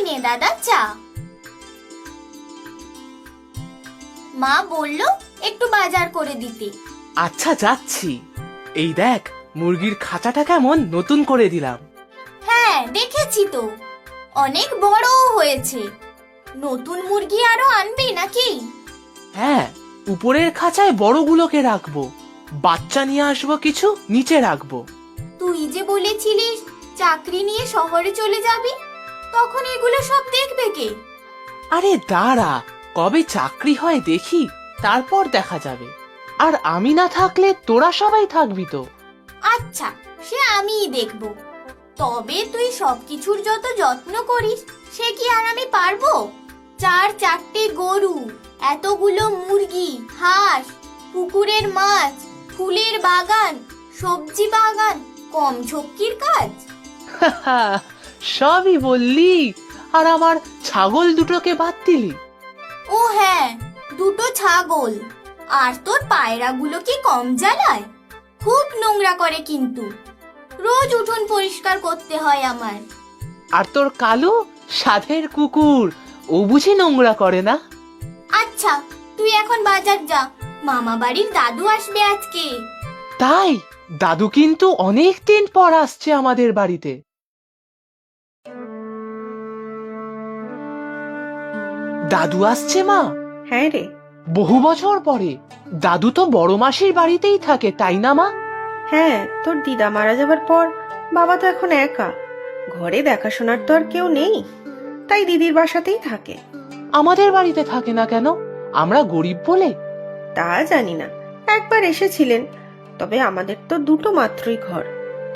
নে দাদা চা। মা বলল একটু বাজার করে দিতে। আচ্ছা যাচ্ছি। এই দেখ, মুরগির খাঁচাটা কেমন নতুন করে দিলাম। হ্যাঁ দেখেছি তো, অনেক বড়ও হয়েছে। নতুন মুরগি আরো আনবি নাকি? হ্যাঁ, উপরের খাঁচায় বড়গুলোকে রাখবো, বাচ্চা নিয়ে আসবো কিছু নিচে রাখবো। তুই যে বলেছিলিস চাকরি নিয়ে শহরে চলে যাবি, তখন এগুলো সব দেখবে কে? আরে দাঁড়া, কবে চাকরি হয় দেখি, তারপর দেখা যাবে। আর আমি না থাকলে তোরা সবাই থাকবি তো। আচ্ছা, সে আমিই দেখব। তবে তুই সবকিছুর যত যত্ন করিস, সে কি আর আমি পারবো? 4-4টে গরু, এতগুলো মুরগি, হাঁস, পুকুরের মাছ, ফুলের বাগান, সবজি বাগান, কম ঝক্কির কাজ? সবই বললি, আর আমার ছাগল দুটোকে বাদ দিলি। ও হ্যাঁ, 2টো ছাগল। আর তোর পায়রাগুলো কি কম জ্বালায়? খুব নোংরা করে কিন্তু, রোজ উঠোন পরিষ্কার করতে হয় আমার। আর তোর কালো সাধের কুকুর, ও বুঝি নোংরা করে না? আচ্ছা, তুই এখন বাজার যা, মামা বাড়ির দাদু আসবে আজকে। তাই? দাদু কিন্তু অনেক দিন পর আসছে আমাদের বাড়িতে। দাদু আসছে মা? হ্যাঁ রে। বহু বছর পরে। দাদু তো বড় মাসির বাড়িতেই থাকে, তাই না মা? হ্যাঁ, তোর দিদা মারা যাবার পর বাবা তো এখন একা, ঘরে দেখাশোনার তো আর কেউ নেই, তাই দিদির বাসাতেই থাকে। আমাদের বাড়িতে থাকে না কেন? আমরা গরিব বলে? তা জানি না, একবার এসেছিলেন, তবে আমাদের তো 2টো মাত্রই ঘর,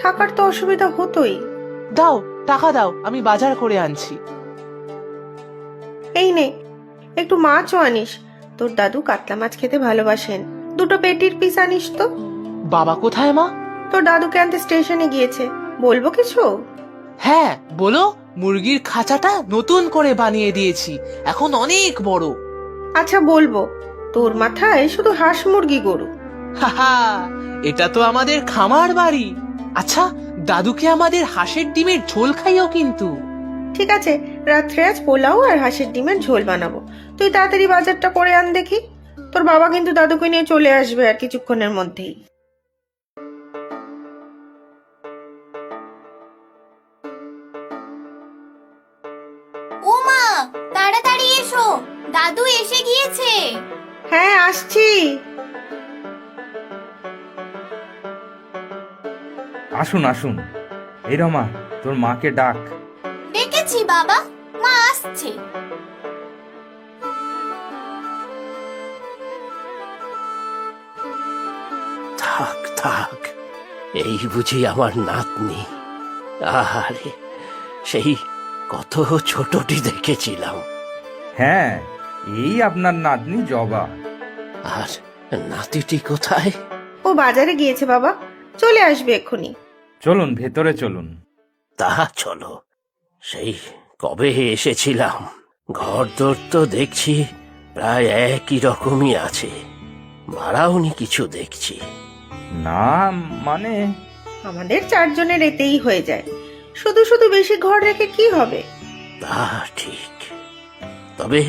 থাকার তো অসুবিধা হতোই। দাও, টাকা দাও, আমি বাজার করে আনছি। এই নে, একটু মাছও আনিস, তোর দাদু কাতলা মাছ খেতে ভালোবাসেন। 2টো পেটির পিস আনিস তো। বাবা কোথায় মা? তোর দাদুকে আনতে স্টেশনে গিয়েছে। বলবো কিছু? হ্যাঁ বলো। মুরগির খাঁচাটা নতুন করে বানিয়ে দিয়েছি, এখন অনেক বড়। আচ্ছা বলবো, তোর মাথায় শুধু হাঁস মুরগি গরু। হাহা, এটা তো আমাদের খামার বাড়ি। আচ্ছা, দাদুকে আমাদের হাঁসের ডিমের ঝোল খাইও কিন্তু। ঠিক আছে, রাত্রে আজ পোলাও আর হাঁসের ডিমের ঝোল বানাবো। তুই তাড়াতাড়ি বাজারটা করে আন দেখি, তোর বাবা কিন্তু দাদুকে নিয়ে চলে আসবে আর কিছুক্ষণের মধ্যেই। ও মা, তাড়াতাড়ি এসো, দাদু এসে গিয়েছে। হ্যাঁ আসছি। আসুন আসুন। এই রমা, তোর মাকে ডাক। ডেকেছি বাবা, মা আসছে। থাক থাক, এই বুঝি আমার নাতনি। আহারে, সেই কত ছোটটি দেখেছিলাম। হ্যাঁ, এই আপনার নাতনি জবা। আর নাতিটি কোথায়? ও বাজারে গিয়েছে বাবা, চলে আসবে এক্ষুনি। চলুন ভেতরে চলুন। তা চলো, সেই কবে এসেছিলাম। ঘরদোর তো দেখছি প্রায় একই রকমই আছে, ভাড়াওনি কিছু দেখছি। না মানে, আমাদের 4 জনের এতেই হয়ে যায়, শুধু শুধু বেশি ঘর রেখে কি হবে? তা ঠিক, তবে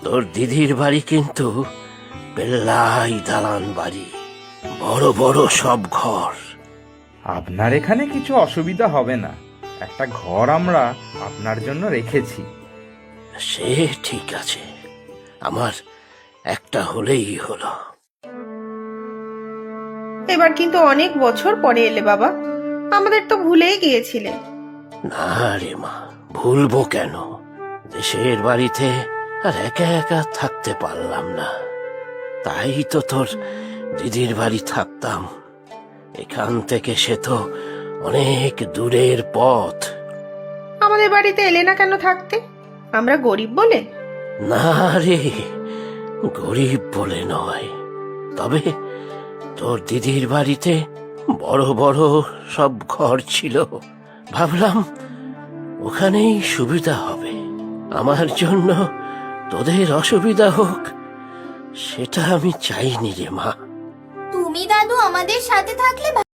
তোর দিদির বাড়ি কিন্তু পেল্লাই দালান বাড়ি, বড় বড় সব ঘর। আপনার এখানে কিছু অসুবিধা হবে না, একটা ঘর আমরা আপনার জন্য রেখেছি। সে ঠিক আছে, আমার একটা হলেই হলো। এবার কিন্তু অনেক বছর পরে এলে বাবা, আমাদের তো ভুলেই গিয়েছিলে। না রে মা, ভুলবো কেন? দেশের বাড়িতে আর একা একা থাকতে পারলাম না, তাই তো তোর দিদির বাড়ি থাকতাম। এখান থেকে সে তো অনেক দূরের পথ। আমাদের বাড়িতে এলে না কেন থাকতে? আমরা গরিব বলে? না রে, গরিব বলে নয়, তবে তোর দিদির বাড়িতে বড় বড় সব ঘর ছিল, ভাবলাম ওখানেই সুবিধা হবে। আমার জন্য তোদের অসুবিধা হোক সেটা আমি চাইনি রে মা। তুমি দাদু আমাদের সাথে থাকলে